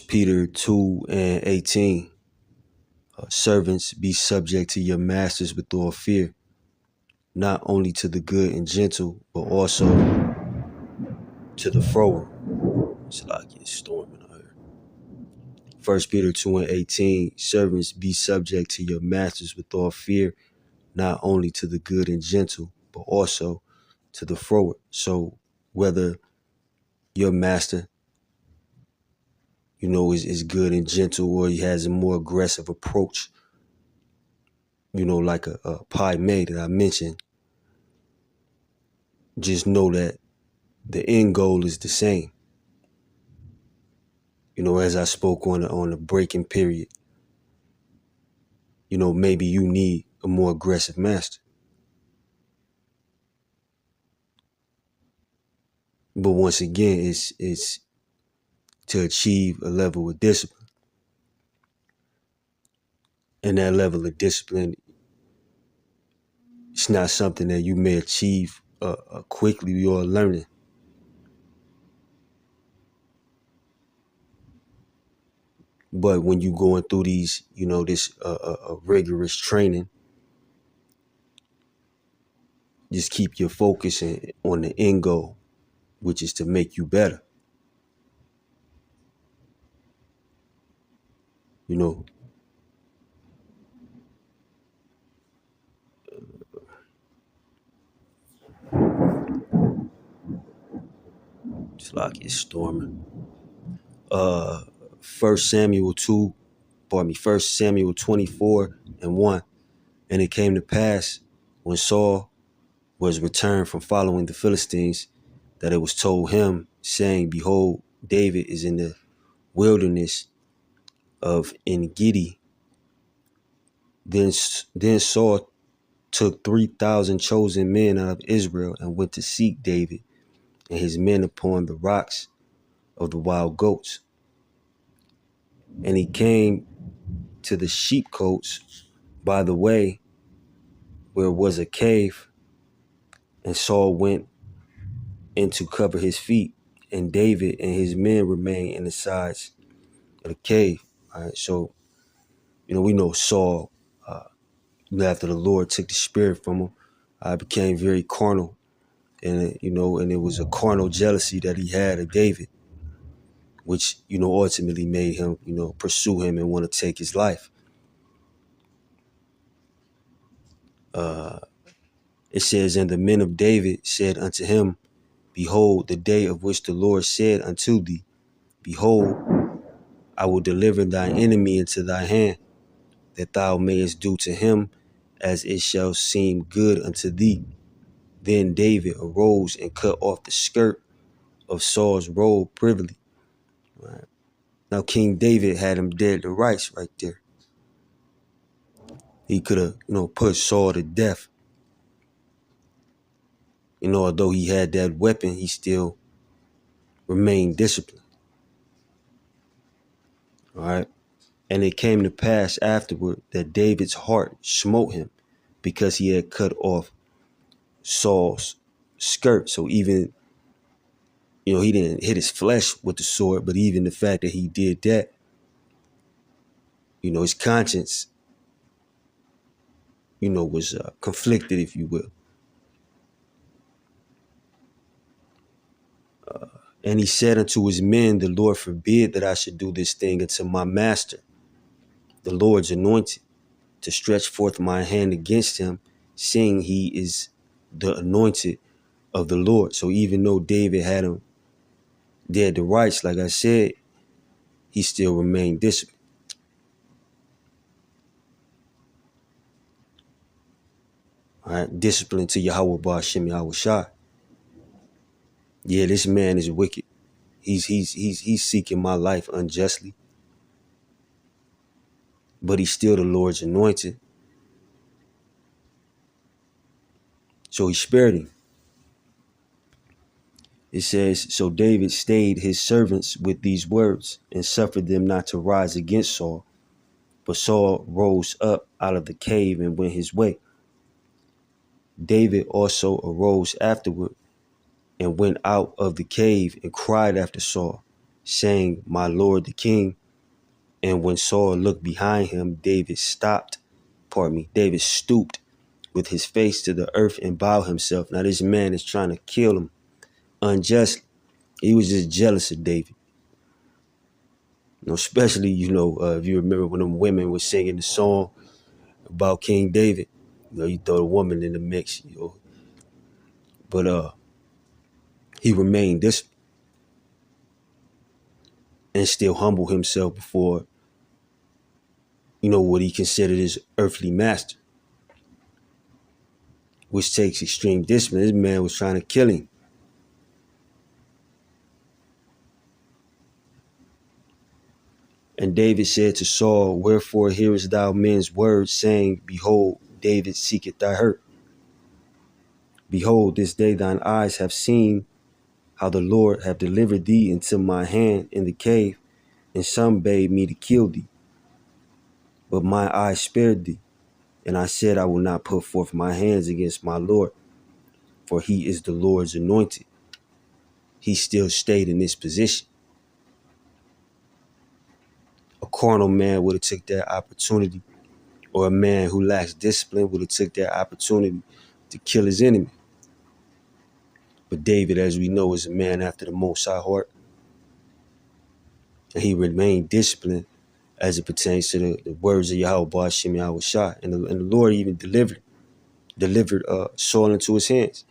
Peter 2 and 18. Servants, be subject to your masters with all fear, not only to the good and gentle, but also to the froward. It's like it's storming out here. 1 Peter 2 and 18. Servants, be subject to your masters with all fear, not only to the good and gentle, but also to the froward. So whether your master, is good and gentle, or he has a more aggressive approach, like a pie may that I mentioned, just know that the end goal is the same. As I spoke on the breaking period, maybe you need a more aggressive master. But once again, it's to achieve a level of discipline. And that level of discipline, it's not something that you may achieve quickly. You're learning. But when you going through these, this rigorous training, just keep your focus on the end goal, which is to make you better. It's like it's storming. 1 Samuel 24 and 1. And it came to pass when Saul was returned from following the Philistines, that it was told him, saying, behold, David is in the wilderness of En-gedi. Then Saul took 3,000 chosen men out of Israel and went to seek David and his men upon the rocks of the wild goats. And he came to the sheepcotes by the way, where was a cave, and Saul went in to cover his feet, and David and his men remained in the sides of the cave. All right, so we know Saul, after the Lord took the spirit from him, became very carnal, and and it was a carnal jealousy that he had of David, which ultimately made him pursue him and want to take his life. It says, and the men of David said unto him, behold, the day of which the Lord said unto thee, behold, I will deliver thine enemy into thy hand, that thou mayest do to him as it shall seem good unto thee. Then David arose and cut off the skirt of Saul's robe privily. Right. Now King David had him dead to rights right there. He could have, put Saul to death. Although he had that weapon, he still remained disciplined. All right. And it came to pass afterward that David's heart smote him, because he had cut off Saul's skirt. So even, he didn't hit his flesh with the sword, but even the fact that he did that, his conscience, was conflicted, if you will. And he said unto his men, the Lord forbid that I should do this thing unto my master, the Lord's anointed, to stretch forth my hand against him, seeing he is the anointed of the Lord. So even though David had him dead to rights, like I said, he still remained disciplined. All right, discipline to Yahweh Ba'Shem Yahweh Shai. Yeah, this man is wicked. He's seeking my life unjustly, but he's still the Lord's anointed. So he spared him. It says, so David stayed his servants with these words and suffered them not to rise against Saul. But Saul rose up out of the cave and went his way. David also arose afterward and went out of the cave and cried after Saul saying, "My lord the king." And when Saul looked behind him, David stooped with his face to the earth and bowed himself. Now this man is trying to kill him unjustly. He was just jealous of David. Especially, if you remember when them women were singing the song about King David, you throw a woman in the mix. But he remained this and still humbled himself before, what he considered his earthly master, which takes extreme discipline. This man was trying to kill him. And David said to Saul, "Wherefore hearest thou men's words, saying, Behold, David seeketh thy hurt? Behold, this day thine eyes have seen how the Lord have delivered thee into my hand in the cave, and some bade me to kill thee. But my eye spared thee, and I said, I will not put forth my hands against my Lord, for he is the Lord's anointed." He still stayed in this position. A carnal man would have took that opportunity, or a man who lacks discipline would have took that opportunity to kill his enemy. But David, as we know, is a man after the Most High heart, and he remained disciplined as it pertains to the words of Yahweh Ba'ashem Yahweh Shah. And the Lord even delivered Saul into his hands.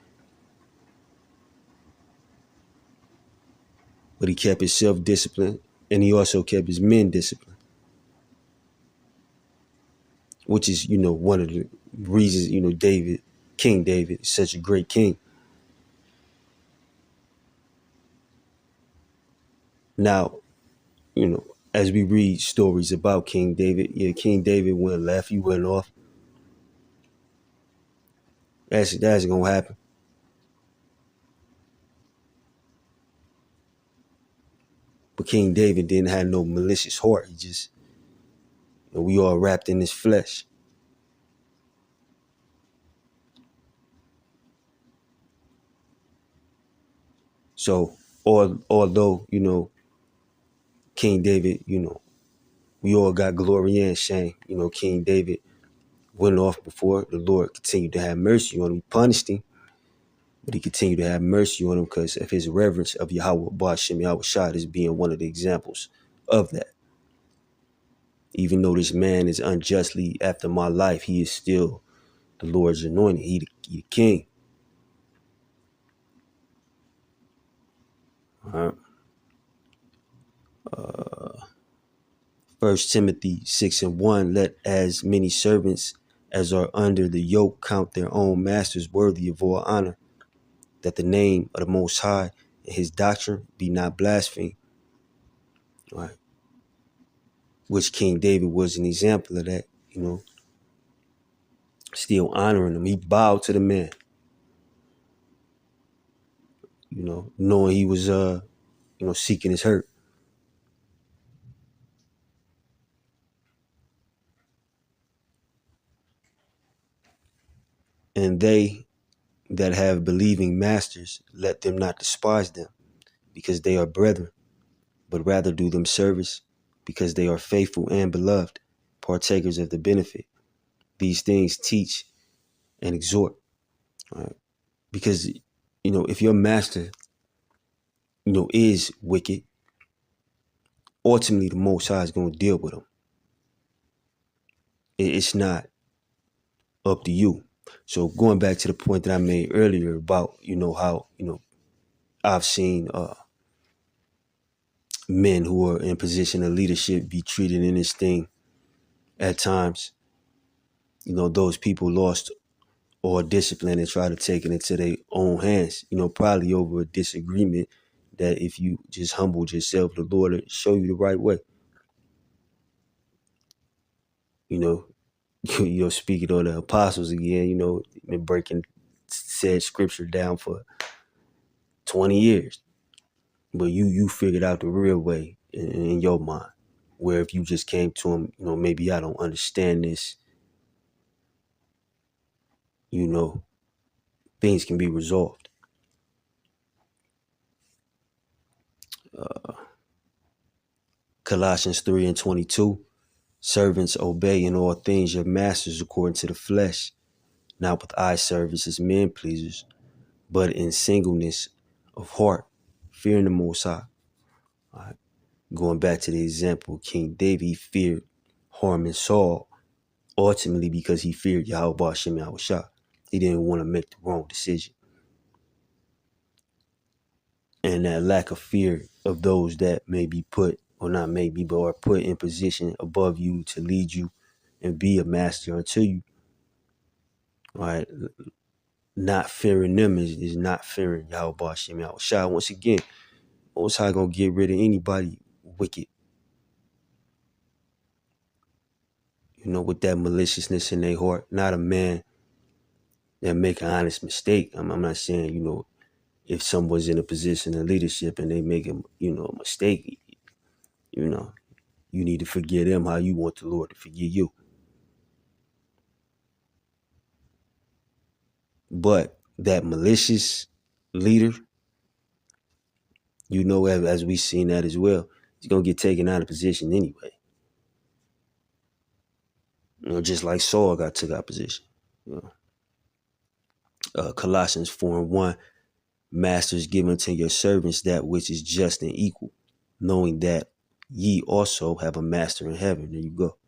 But he kept his self-discipline, and he also kept his men disciplined, which is, one of the reasons, King David is such a great king. Now, as we read stories about King David, King David went left, he went off. That's gonna happen. But King David didn't have no malicious heart. He just, we all wrapped in his flesh. So, although, King David, we all got glory and shame. King David went off before the Lord continued to have mercy on him. He punished him, but he continued to have mercy on him because of his reverence of Yahweh Ba'ashem Yahweh Shah as being one of the examples of that. Even though this man is unjustly after my life, he is still the Lord's anointed. He the king. All right. 1 Timothy 6:1, let as many servants as are under the yoke count their own masters worthy of all honor, that the name of the Most High and his doctrine be not blasphemed. All right. Which King David was an example of that, still honoring him. He bowed to the man, knowing he was seeking his hurt. And they that have believing masters, let them not despise them, because they are brethren, but rather do them service, because they are faithful and beloved, partakers of the benefit. These things teach and exhort. Right? Because, if your master, is wicked, ultimately the Most High is going to deal with him. It's not up to you. So going back to the point that I made earlier about, how, I've seen men who are in position of leadership be treated in this thing at times. Those people lost all discipline and try to take it into their own hands, probably over a disagreement that if you just humbled yourself, the Lord will show you the right way. You know, speaking on the apostles again, been breaking said scripture down for 20 years. But you figured out the real way in your mind. Where if you just came to him, maybe I don't understand this, things can be resolved. Colossians 3:22. Servants, obey in all things your masters according to the flesh, not with eye service as men pleasers, but in singleness of heart, fearing the Most High. All right. Going back to the example, King David, he feared harming Saul, ultimately because he feared Yahweh Hashem Yahushua. He didn't want to make the wrong decision. And that lack of fear of those that may be put, or not maybe, but are put in position above you to lead you and be a master unto you. All right. Not fearing them is not fearing Yahweh Hashem Yahushua. Once again, Most High gonna get rid of anybody wicked, with that maliciousness in their heart. Not a man that make an honest mistake. I'm not saying, if someone's in a position of leadership and they make a mistake, you need to forgive them how you want the Lord to forgive you. But that malicious leader, as we seen that as well, he's gonna get taken out of position anyway. Just like Saul got took out of position. Colossians 4:1, masters, give unto your servants that which is just and equal, knowing that ye also have a master in heaven. There you go.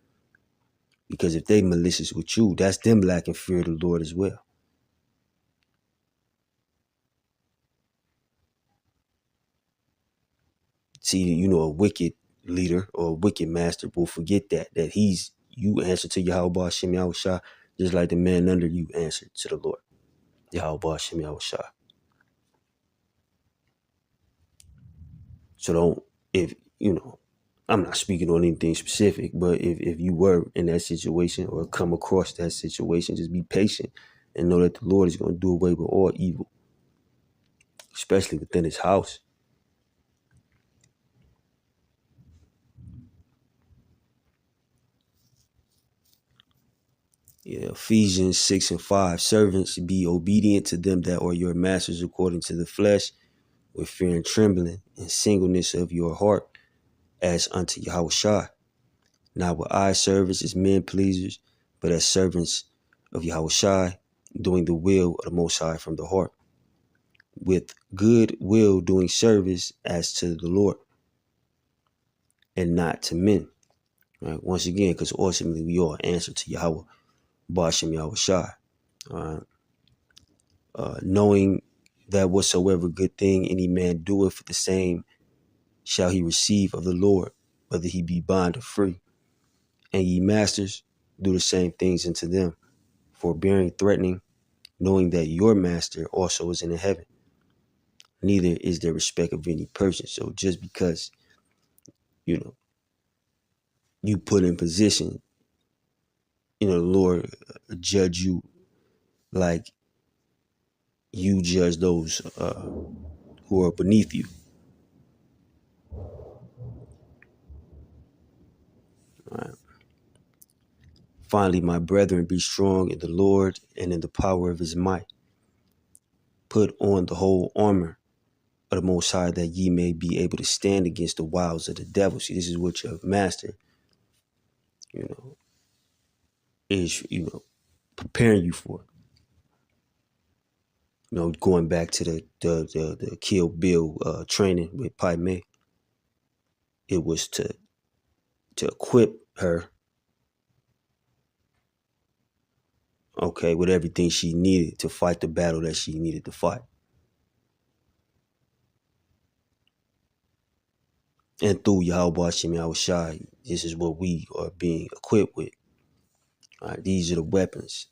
Because if they malicious with you, that's them lacking fear of the Lord as well. See, a wicked leader or a wicked master will forget that you answer to Yahweh Hashem Yahushua, just like the man under you answered to the Lord, Yahweh Hashem Yahushua. So I'm not speaking on anything specific, but if you were in that situation or come across that situation, just be patient and know that the Lord is going to do away with all evil, especially within his house. Yeah, Ephesians 6:5, servants, be obedient to them that are your masters according to the flesh, with fear and trembling, and singleness of your heart, as unto Yahushua, not with eye service as men pleasers, but as servants of Yahushua, doing the will of the Most High from the heart, with good will doing service as to the Lord, and not to men. Right? Once again, because ultimately we all answer to Yahweh, Bashem Yahushua. Knowing that whatsoever good thing any man doeth, the same shall he receive of the Lord, whether he be bond or free. And ye masters, do the same things unto them, forbearing, threatening, knowing that your master also is in heaven. Neither is there respect of any person. So just because, you put in position, the Lord judge you like you judge those who are beneath you. All right. Finally, my brethren, be strong in the Lord and in the power of his might. Put on the whole armor of the Most High, that ye may be able to stand against the wiles of the devil. See, this is what your master, is, preparing you for. Going back to the Kill Bill training with Pai Mei, it was to equip her, with everything she needed to fight the battle that she needed to fight. And through Yahweh Hashem Yahushua, this is what we are being equipped with. All right, these are the weapons,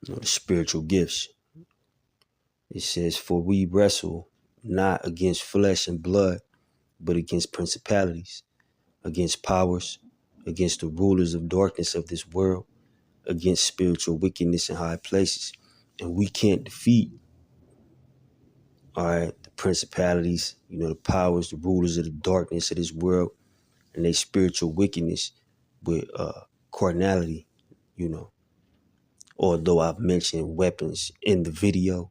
the spiritual gifts. It says, for we wrestle not against flesh and blood, but against principalities, against powers, against the rulers of darkness of this world, against spiritual wickedness in high places. And we can't defeat, the principalities, the powers, the rulers of the darkness of this world, and their spiritual wickedness with carnality, Although I've mentioned weapons in the video,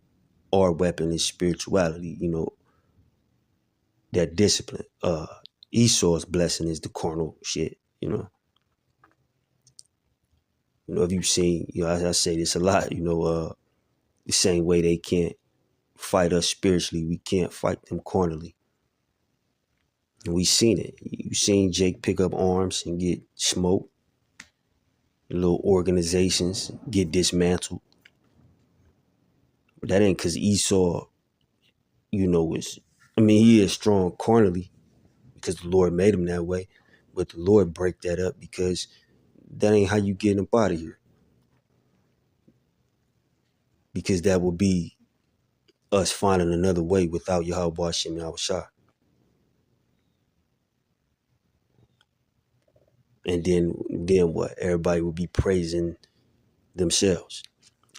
our weapon is spirituality, that discipline. Esau's blessing is the carnal shit, if you've seen, I say this a lot, the same way they can't fight us spiritually, we can't fight them carnally. And we seen it. You seen Jake pick up arms and get smoked. Little organizations get dismantled. But that ain't because Esau, he is strong carnally because the Lord made him that way. But the Lord break that up because that ain't how you get him up out of here. Because that would be us finding another way without Yahweh Hashem Yahushua. And then what? Everybody will be praising themselves.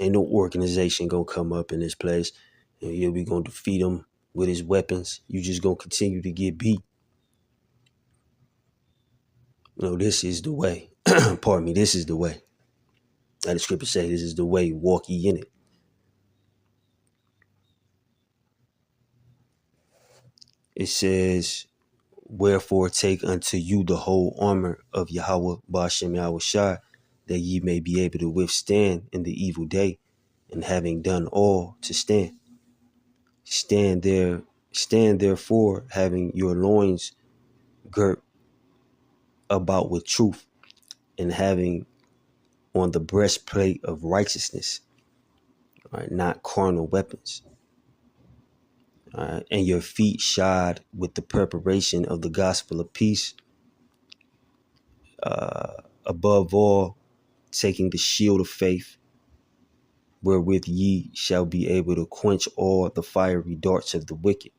Ain't no organization gonna come up in this place and we gonna defeat him with his weapons. You just gonna continue to get beat. This is the way. Pardon me, this is the way. And the scripture say this is the way, walk ye in it. It says, wherefore take unto you the whole armor of Yahweh Ba'ashem Yahushua, that ye may be able to withstand in the evil day, and having done all to stand. Stand therefore, having your loins girt about with truth, and having on the breastplate of righteousness, right, not carnal weapons, and your feet shod with the preparation of the gospel of peace. Above all, taking the shield of faith, wherewith ye shall be able to quench all the fiery darts of the wicked,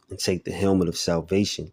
and take the helmet of salvation